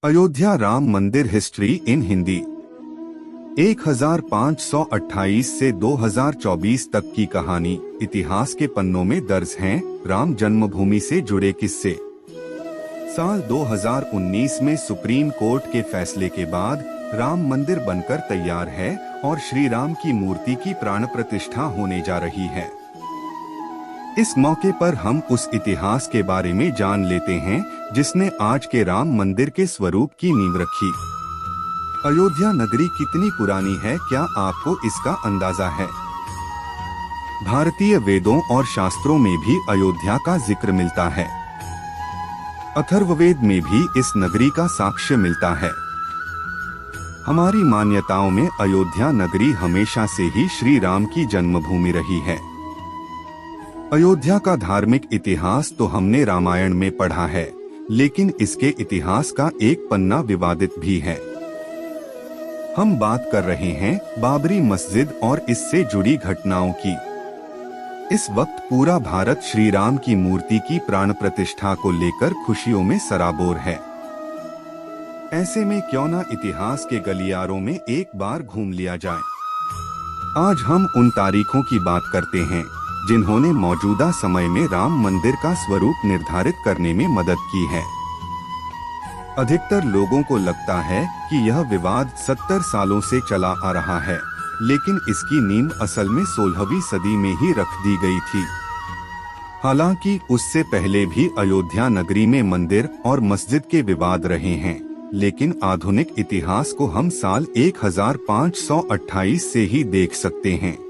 अयोध्या राम मंदिर history in Hindi 1528 से 2024 तक की कहानी इतिहास के पन्नों में दर्ज हैं। राम जन्मभूमि से जुड़े किस्से। साल 2019 में सुप्रीम कोर्ट के फैसले के बाद राम मंदिर बनकर तैयार है और श्री राम की मूर्ति की प्राण प्रतिष्ठा होने जा रही है। इस मौके पर हम उस इतिहास के बारे में जान लेते हैं जिसने आज के राम मंदिर के स्वरूप की नींव रखी। अयोध्या नगरी कितनी पुरानी है, क्या आपको इसका अंदाजा है? भारतीय वेदों और शास्त्रों में भी अयोध्या का जिक्र मिलता है। अथर्ववेद में भी इस नगरी का साक्ष्य मिलता है। हमारी मान्यताओं में अयोध्या नगरी हमेशा से ही श्री राम की जन्मभूमि रही है। अयोध्या का धार्मिक इतिहास तो हमने रामायण में पढ़ा है, लेकिन इसके इतिहास का एक पन्ना विवादित भी है। हम बात कर रहे हैं बाबरी मस्जिद और इससे जुड़ी घटनाओं की। इस वक्त पूरा भारत श्री राम की मूर्ति की प्राण प्रतिष्ठा को लेकर खुशियों में सराबोर है। ऐसे में क्यों ना इतिहास के गलियारों में एक बार घूम लिया जाए। आज हम उन तारीखों की बात करते हैं जिन्होंने मौजूदा समय में राम मंदिर का स्वरूप निर्धारित करने में मदद की है। अधिकतर लोगों को लगता है कि यह विवाद 70 सालों से चला आ रहा है, लेकिन इसकी नींव असल में 16वीं सदी में ही रख दी गई थी। हालांकि उससे पहले भी अयोध्या नगरी में मंदिर और मस्जिद के विवाद रहे हैं, लेकिन आधुनिक इतिहास को हम साल 1528 से ही देख सकते हैं।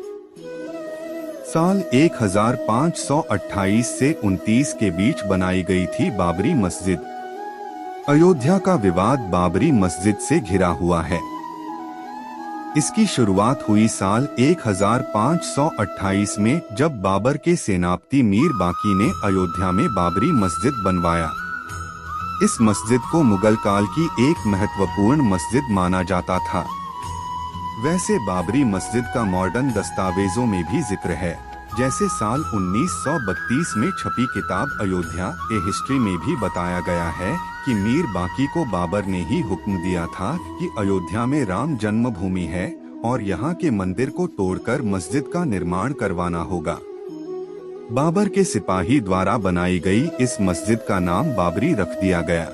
साल 1528 से 29 के बीच बनाई गई थी बाबरी मस्जिद। अयोध्या का विवाद बाबरी मस्जिद से घिरा हुआ है। इसकी शुरुआत हुई साल 1528 में, जब बाबर के सेनापति मीर बाकी ने अयोध्या में बाबरी मस्जिद बनवाया। इस मस्जिद को मुगल काल की एक महत्वपूर्ण मस्जिद माना जाता था। वैसे बाबरी मस्जिद का मॉडर्न दस्तावेजों में भी जिक्र है, जैसे साल 1932 में छपी किताब अयोध्या ए हिस्ट्री में भी बताया गया है कि मीर बाकी को बाबर ने ही हुक्म दिया था कि अयोध्या में राम जन्मभूमि है और यहाँ के मंदिर को तोड़कर मस्जिद का निर्माण करवाना होगा। बाबर के सिपाही द्वारा बनाई गई इस मस्जिद का नाम बाबरी रख दिया गया।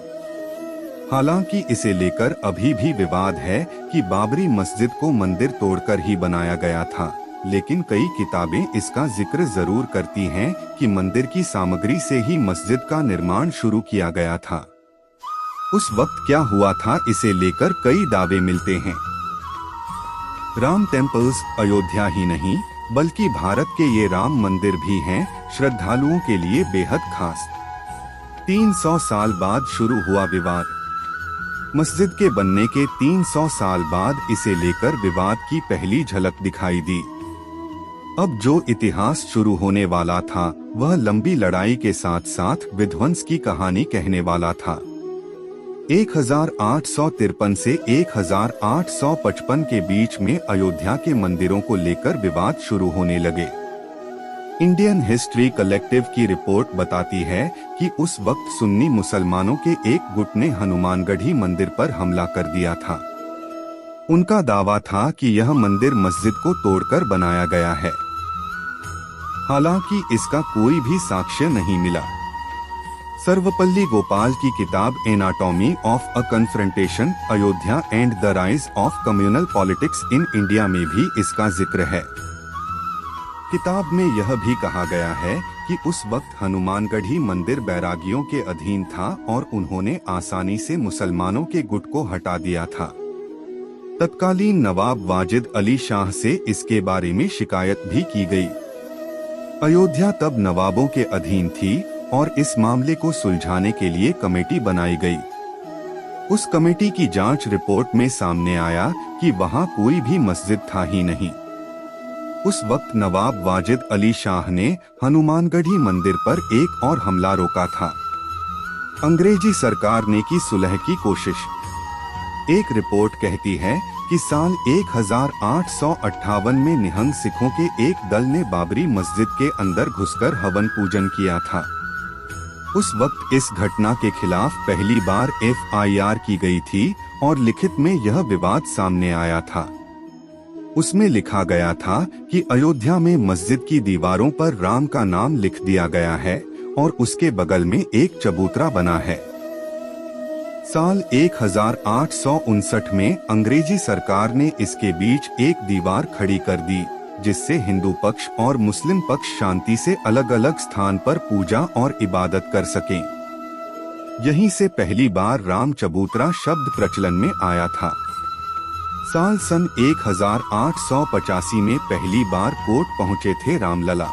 हालांकि इसे लेकर अभी भी विवाद है कि बाबरी मस्जिद को मंदिर तोड़कर ही बनाया गया था, लेकिन कई किताबें इसका जिक्र जरूर करती हैं कि मंदिर की सामग्री से ही मस्जिद का निर्माण शुरू किया गया था। उस वक्त क्या हुआ था, इसे लेकर कई दावे मिलते हैं। राम टेम्पल्स अयोध्या ही नहीं बल्कि भारत के ये राम मंदिर भी हैं श्रद्धालुओं के लिए बेहद खास। 300 साल बाद शुरू हुआ विवाद। मस्जिद के बनने के 300 साल बाद इसे लेकर विवाद की पहली झलक दिखाई दी। अब जो इतिहास शुरू होने वाला था वह लंबी लड़ाई के साथ साथ विध्वंस की कहानी कहने वाला था। 1853 से 1855 के बीच में अयोध्या के मंदिरों को लेकर विवाद शुरू होने लगे। इंडियन हिस्ट्री कलेक्टिव की रिपोर्ट बताती है कि उस वक्त सुन्नी मुसलमानों के एक गुट ने हनुमानगढ़ी मंदिर पर हमला कर दिया था। उनका दावा था कि यह मंदिर मस्जिद को तोड़कर बनाया गया है। हालांकि इसका कोई भी साक्ष्य नहीं मिला। सर्वपल्ली गोपाल की किताब anatomy of a confrontation Ayodhya and the rise of communal politics in India में भी इसका जिक्र है। किताब में यह भी कहा गया है कि उस वक्त हनुमानगढ़ी मंदिर बैरागियों के अधीन था और उन्होंने आसानी से मुसलमानों के गुट को हटा दिया था। तत्कालीन नवाब वाजिद अली शाह से इसके बारे में शिकायत भी की गई। अयोध्या तब नवाबों के अधीन थी और इस मामले को सुलझाने के लिए कमेटी बनाई गई। उस कमेटी की जांच रिपोर्ट में सामने आया कि वहां कोई भी मस्जिद था ही नहीं। उस वक्त नवाब वाजिद अली शाह ने हनुमानगढ़ी मंदिर पर एक और हमला रोका था। अंग्रेजी सरकार ने की सुलह की कोशिश। एक रिपोर्ट कहती है कि साल 1858 में निहंग सिखों के एक दल ने बाबरी मस्जिद के अंदर घुसकर हवन पूजन किया था। उस वक्त इस घटना के खिलाफ पहली बार FIR की गई थी और लिखित में यह विवाद सामने आया था। उसमें लिखा गया था कि अयोध्या में मस्जिद की दीवारों पर राम का नाम लिख दिया गया है और उसके बगल में एक चबूतरा बना है। साल 1859 में अंग्रेजी सरकार ने इसके बीच एक दीवार खड़ी कर दी, जिससे हिंदू पक्ष और मुस्लिम पक्ष शांति से अलग अलग स्थान पर पूजा और इबादत कर सकें। यहीं से पहली बार राम चबूतरा शब्द प्रचलन में आया था। साल सन 1885 में पहली बार कोर्ट पहुंचे थे Ramlalla.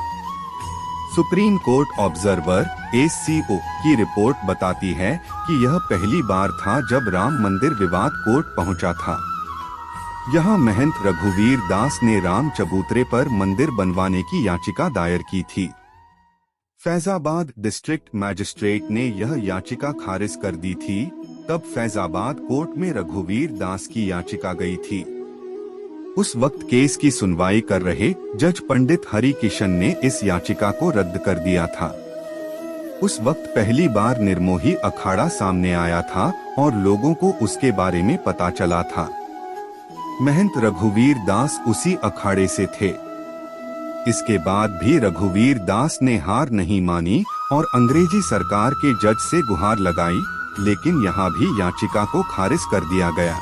Supreme court observer SCO की रिपोर्ट बताती है कि यह पहली बार था जब राम मंदिर विवाद कोर्ट पहुंचा था। यहाँ महंत रघुवीर दास ने राम चबूतरे पर मंदिर बनवाने की याचिका दायर की थी। फैजाबाद डिस्ट्रिक्ट मैजिस्ट्रेट ने यह याचिका खारिज कर दी थी। तब फैजाबाद कोर्ट में रघुवीर दास की याचिका गई थी। उस वक्त केस की सुनवाई कर रहे जज पंडित हरि किशन ने इस याचिका को रद्द कर दिया था। उस वक्त पहली बार निर्मोही अखाड़ा सामने आया था और लोगों को उसके बारे में पता चला था। महंत रघुवीर दास उसी अखाड़े से थे। इसके बाद भी रघुवीर दास ने हार नहीं मानी और अंग्रेजी सरकार के जज से गुहार लगाई, लेकिन यहाँ भी याचिका को खारिज कर दिया गया।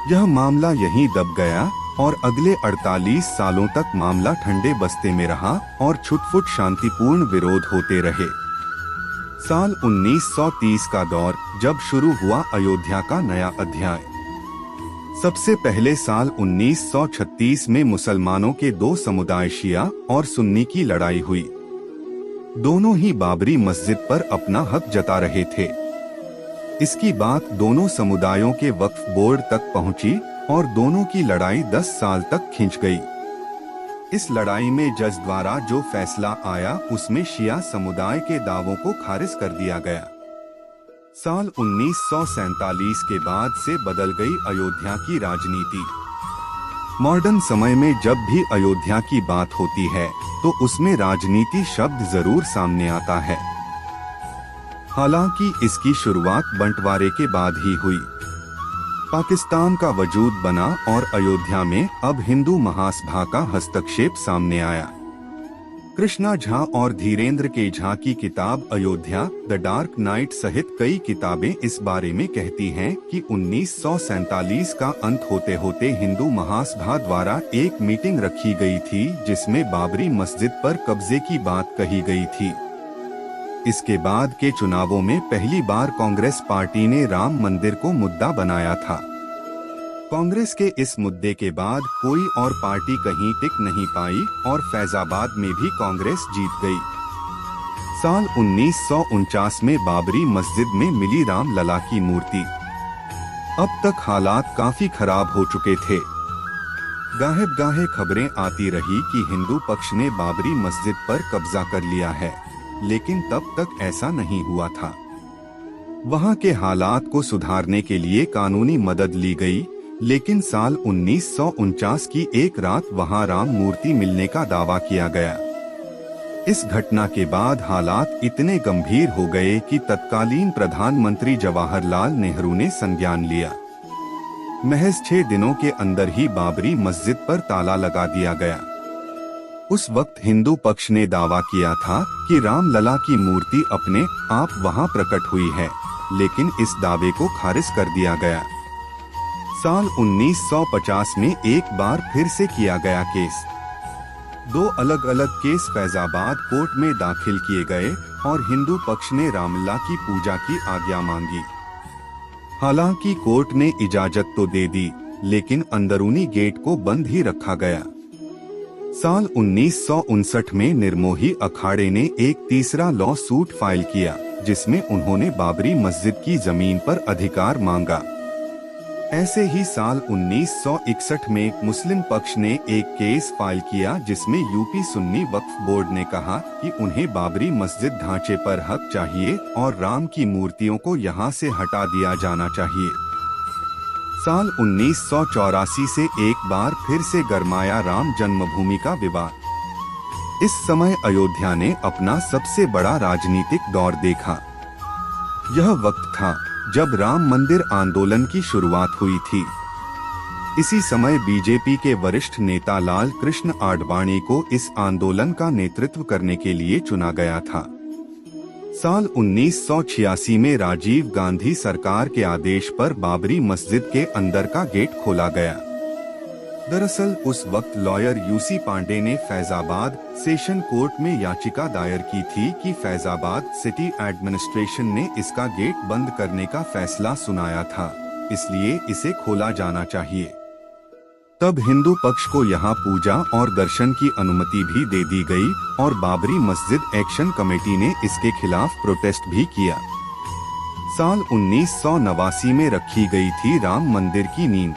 यह मामला यहीं दब गया और अगले 48 सालों तक मामला ठंडे बस्ते में रहा और छुटपुट शांतिपूर्ण विरोध होते रहे। साल 1930 का दौर जब शुरू हुआ अयोध्या का नया अध्याय। सबसे पहले साल 1936 में मुसलमानों के दो समुदाय शिया और सुन्नी की लड़ाई हुई। दोनों ही बाबरी मस्जिद पर अपना हक जता रहे थे। इसकी बात दोनों समुदायों के वक्फ बोर्ड तक पहुंची और दोनों की लड़ाई 10 साल तक खिंच गई। इस लड़ाई में जज द्वारा जो फैसला आया उसमें शिया समुदाय के दावों को खारिज कर दिया गया। साल 1947 के बाद से बदल गई अयोध्या की राजनीति। मॉडर्न समय में जब भी अयोध्या की बात होती है तो उसमें राजनीति शब्द जरूर सामने आता है। हालांकि इसकी शुरुआत बंटवारे के बाद ही हुई। पाकिस्तान का वजूद बना और अयोध्या में अब हिंदू महासभा का हस्तक्षेप सामने आया। कृष्णा झा और धीरेन्द्र के झा की किताब अयोध्या द डार्क नाइट सहित कई किताबें इस बारे में कहती हैं कि 1947 का अंत होते होते हिंदू महासभा द्वारा एक मीटिंग रखी गई थी जिसमें बाबरी मस्जिद पर कब्जे की बात कही गई थी। इसके बाद के चुनावों में पहली बार कांग्रेस पार्टी ने राम मंदिर को मुद्दा बनाया था। कांग्रेस के इस मुद्दे के बाद कोई और पार्टी कहीं टिक नहीं पाई और फैजाबाद में भी कांग्रेस जीत गई। साल 1949 में बाबरी मस्जिद में मिली राम लला की मूर्ति। अब तक हालात काफी खराब हो चुके थे। गाहे खबरें आती रही कि हिंदू पक्ष ने बाबरी मस्जिद पर कब्जा कर लिया है, लेकिन तब तक ऐसा नहीं हुआ था। वहां के हालात को सुधारने के लिए कानूनी मदद ली गई, लेकिन साल 1949 की एक रात वहां राम मूर्ति मिलने का दावा किया गया। इस घटना के बाद हालात इतने गंभीर हो गए कि तत्कालीन प्रधानमंत्री जवाहरलाल नेहरू ने संज्ञान लिया। महज 6 दिनों के अंदर ही बाबरी मस्जिद पर ताला लगा दिया गया। उस वक्त हिंदू पक्ष ने दावा किया था कि रामलला की मूर्ति अपने आप वहां प्रकट हुई है, लेकिन इस दावे को खारिज कर दिया गया। साल 1950 में एक बार फिर से किया गया केस। 2 अलग अलग केस फैजाबाद कोर्ट में दाखिल किए गए और हिंदू पक्ष ने रामलला की पूजा की आज्ञा मांगी। हालांकि कोर्ट ने इजाजत तो दे दी, लेकिन अंदरूनी गेट को बंद ही रखा गया। साल 1959 में निर्मोही अखाड़े ने एक तीसरा लॉ सूट फाइल किया, जिसमें उन्होंने बाबरी मस्जिद की जमीन पर अधिकार मांगा। ऐसे ही साल 1961 में मुस्लिम पक्ष ने एक केस फाइल किया, जिसमें यूपी सुन्नी वक्फ बोर्ड ने कहा कि उन्हें बाबरी मस्जिद ढांचे पर हक चाहिए और राम की मूर्तियों को यहां से हटा दिया जाना चाहिए। साल 1984 से एक बार फिर से गरमाया राम जन्मभूमि का विवाद। इस समय अयोध्या ने अपना सबसे बड़ा राजनीतिक दौर देखा। यह वक्त था जब राम मंदिर आंदोलन की शुरुआत हुई थी। इसी समय बीजेपी के वरिष्ठ नेता लाल कृष्ण आडवाणी को इस आंदोलन का नेतृत्व करने के लिए चुना गया था। साल 1986 में राजीव गांधी सरकार के आदेश पर बाबरी मस्जिद के अंदर का गेट खोला गया। दरअसल उस वक्त लॉयर यूसी पांडे ने फैजाबाद सेशन कोर्ट में याचिका दायर की थी कि फैजाबाद सिटी एडमिनिस्ट्रेशन ने इसका गेट बंद करने का फैसला सुनाया था, इसलिए इसे खोला जाना चाहिए। तब हिंदू पक्ष को यहाँ पूजा और दर्शन की अनुमति भी दे दी गई और बाबरी मस्जिद एक्शन कमेटी ने इसके खिलाफ प्रोटेस्ट भी किया। साल 1989 में रखी गई थी राम मंदिर की नींव।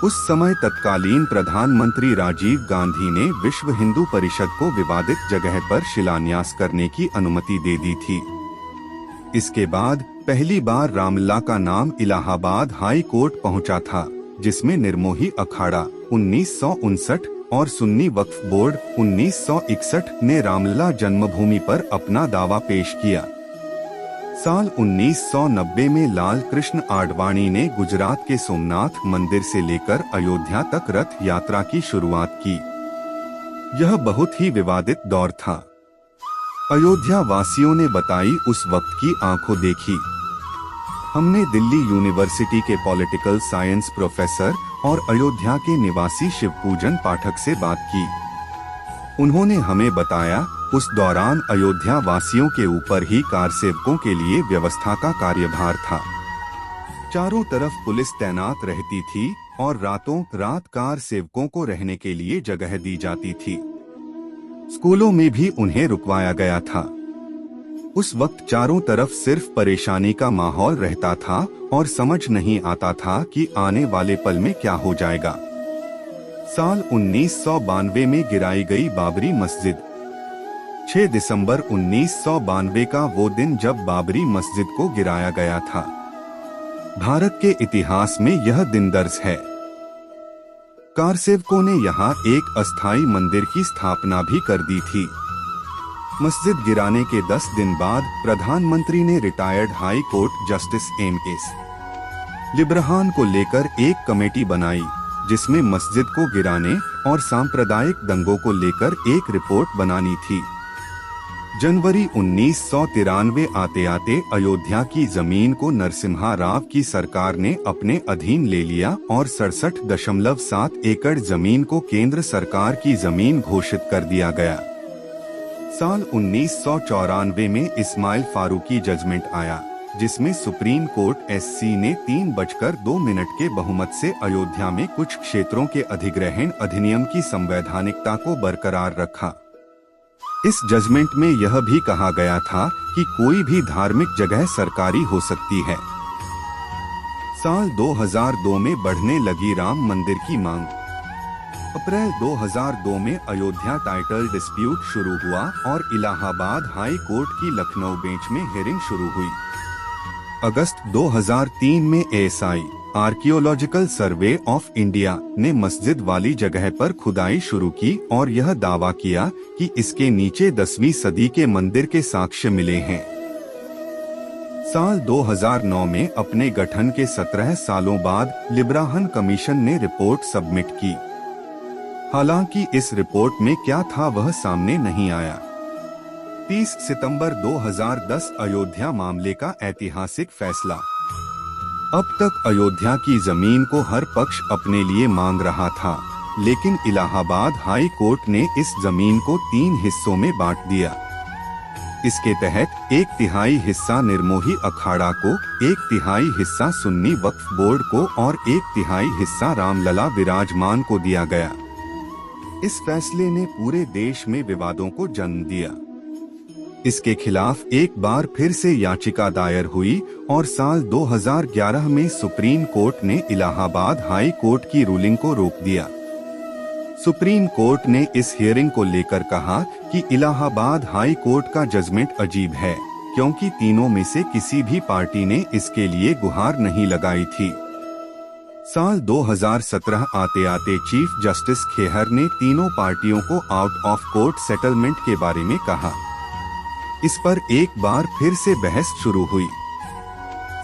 उस समय तत्कालीन प्रधानमंत्री राजीव गांधी ने विश्व हिंदू परिषद को विवादित जगह पर शिलान्यास करने की अनुमति दे दी थी। इसके बाद पहली बार रामलला का नाम इलाहाबाद हाई कोर्ट पहुंचा था, जिसमें निर्मोही अखाड़ा 1959 और सुन्नी वक्फ बोर्ड 1961 ने रामलला जन्मभूमि पर अपना दावा पेश किया। साल 1990 में लाल कृष्ण आडवाणी ने गुजरात के सोमनाथ मंदिर से लेकर अयोध्या तक रथ यात्रा की शुरुआत की। यह बहुत ही विवादित दौर था। अयोध्या वासियों ने बताई उस वक्त की आंखों देखी। हमने दिल्ली यूनिवर्सिटी के पॉलिटिकल साइंस प्रोफेसर और अयोध्या के निवासी शिवपूजन पाठक से बात की। उन्होंने हमें बताया उस दौरान अयोध्या वासियों के ऊपर ही कार सेवकों के लिए व्यवस्था का कार्यभार था। चारों तरफ पुलिस तैनात रहती थी और रातों रात कार सेवकों को रहने के लिए जगह दी जाती थी। स्कूलों में भी उन्हें रुकवाया गया था। उस वक्त चारों तरफ सिर्फ परेशानी का माहौल रहता था और समझ नहीं आता था कि आने वाले पल में क्या हो जाएगा। साल 1992 में गिराई गई बाबरी मस्जिद। 6 दिसंबर 1992 का वो दिन जब बाबरी मस्जिद को गिराया गया था। भारत के इतिहास में यह दिन दर्ज है। कारसेवकों ने यहाँ एक अस्थायी मंदिर की स्थापना भी कर दी थी। मस्जिद गिराने के 10 दिन बाद प्रधानमंत्री ने retired high court justice M S. Liberhan को लेकर एक कमेटी बनाई, जिसमें मस्जिद को गिराने और सांप्रदायिक दंगों को लेकर एक रिपोर्ट बनानी थी। जनवरी 1993 आते आते अयोध्या की जमीन को नरसिम्हा राव की सरकार ने अपने अधीन ले लिया और 67.7 एकड़ जमीन को केंद्र सरकार की जमीन घोषित कर दिया गया। साल 1994 में इस्माइल फारूकी जजमेंट आया, जिसमें सुप्रीम कोर्ट एससी ने 3:02 के बहुमत से अयोध्या में कुछ क्षेत्रों के अधिग्रहण अधिनियम की संवैधानिकता को बरकरार रखा। इस जजमेंट में यह भी कहा गया था कि कोई भी धार्मिक जगह सरकारी हो सकती है। साल 2002 में बढ़ने लगी राम मंदिर की मांग। अप्रैल 2002 में अयोध्या टाइटल डिस्प्यूट शुरू हुआ और इलाहाबाद हाई कोर्ट की लखनऊ बेंच में हियरिंग शुरू हुई। अगस्त 2003 में ASI archaeological survey of India ने मस्जिद वाली जगह पर खुदाई शुरू की और यह दावा किया कि इसके नीचे 10वीं सदी के मंदिर के साक्ष्य मिले हैं। साल 2009 में अपने गठन के 17 सालों बाद लिब्राहन कमीशन ने रिपोर्ट सबमिट की। हालांकि इस रिपोर्ट में क्या था वह सामने नहीं आया। 30 सितंबर 2010 अयोध्या मामले का ऐतिहासिक फैसला। अब तक अयोध्या की जमीन को हर पक्ष अपने लिए मांग रहा था, लेकिन इलाहाबाद हाई कोर्ट ने इस जमीन को 3 हिस्सों में बांट दिया। इसके तहत 1/3 हिस्सा निर्मोही अखाड़ा को, 1/3 हिस्सा सुन्नी वक्फ बोर्ड को और 1/3 हिस्सा रामलला विराजमान को दिया गया। इस फैसले ने पूरे देश में विवादों को जन्म दिया। इसके खिलाफ एक बार फिर से याचिका दायर हुई और साल 2011 में सुप्रीम कोर्ट ने इलाहाबाद हाई कोर्ट की रूलिंग को रोक दिया। सुप्रीम कोर्ट ने इस हियरिंग को लेकर कहा कि इलाहाबाद हाई कोर्ट का जजमेंट अजीब है, क्योंकि तीनों में से किसी भी पार्टी ने इसके लिए गुहार नहीं लगाई थी। साल 2017 आते आते चीफ जस्टिस खेहर ने तीनों पार्टियों को आउट ऑफ कोर्ट सेटलमेंट के बारे में कहा। इस पर एक बार फिर से बहस शुरू हुई।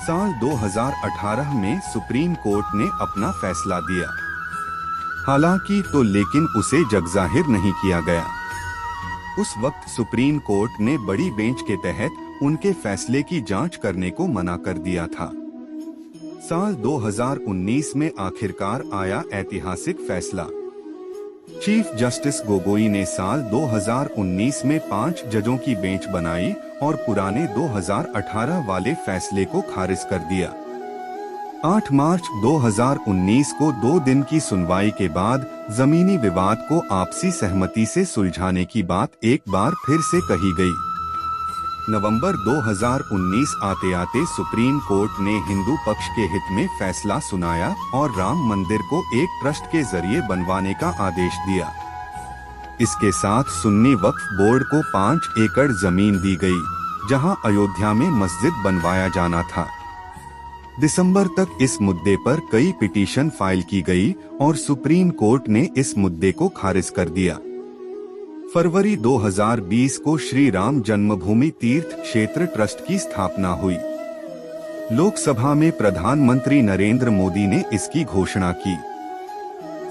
साल 2018 में सुप्रीम कोर्ट ने अपना फैसला दिया, हालांकि लेकिन उसे जगजाहिर नहीं किया गया। उस वक्त सुप्रीम कोर्ट ने बड़ी बेंच के तहत उनके फैसले की जांच करने को मना कर दिया था। साल 2019 में आखिरकार आया ऐतिहासिक फैसला। चीफ जस्टिस गोगोई ने साल 2019 में 5 जजों की बेंच बनाई और पुराने 2018 वाले फैसले को खारिज कर दिया। 8 मार्च 2019 को 2 दिन की सुनवाई के बाद जमीनी विवाद को आपसी सहमति से सुलझाने की बात एक बार फिर से कही गई। नवंबर 2019 आते आते सुप्रीम कोर्ट ने हिंदू पक्ष के हित में फैसला सुनाया और राम मंदिर को एक ट्रस्ट के जरिए बनवाने का आदेश दिया। इसके साथ सुन्नी वक्फ बोर्ड को 5 एकड़ जमीन दी गई, जहां अयोध्या में मस्जिद बनवाया जाना था। दिसंबर तक इस मुद्दे पर कई पिटीशन फाइल की गई और सुप्रीम कोर्ट ने इस मुद्दे को खारिज कर दिया। फरवरी 2020 को श्री राम जन्मभूमि तीर्थ क्षेत्र ट्रस्ट की स्थापना हुई। लोकसभा में प्रधानमंत्री नरेंद्र मोदी ने इसकी घोषणा की।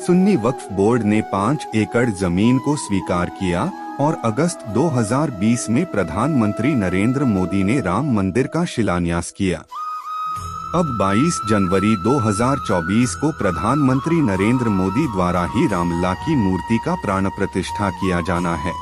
सुन्नी वक्फ बोर्ड ने 5 एकड़ जमीन को स्वीकार किया और अगस्त 2020 में प्रधानमंत्री नरेंद्र मोदी ने राम मंदिर का शिलान्यास किया। अब 22 जनवरी 2024 को प्रधानमंत्री नरेंद्र मोदी द्वारा ही रामलला की मूर्ति का प्राण प्रतिष्ठा किया जाना है।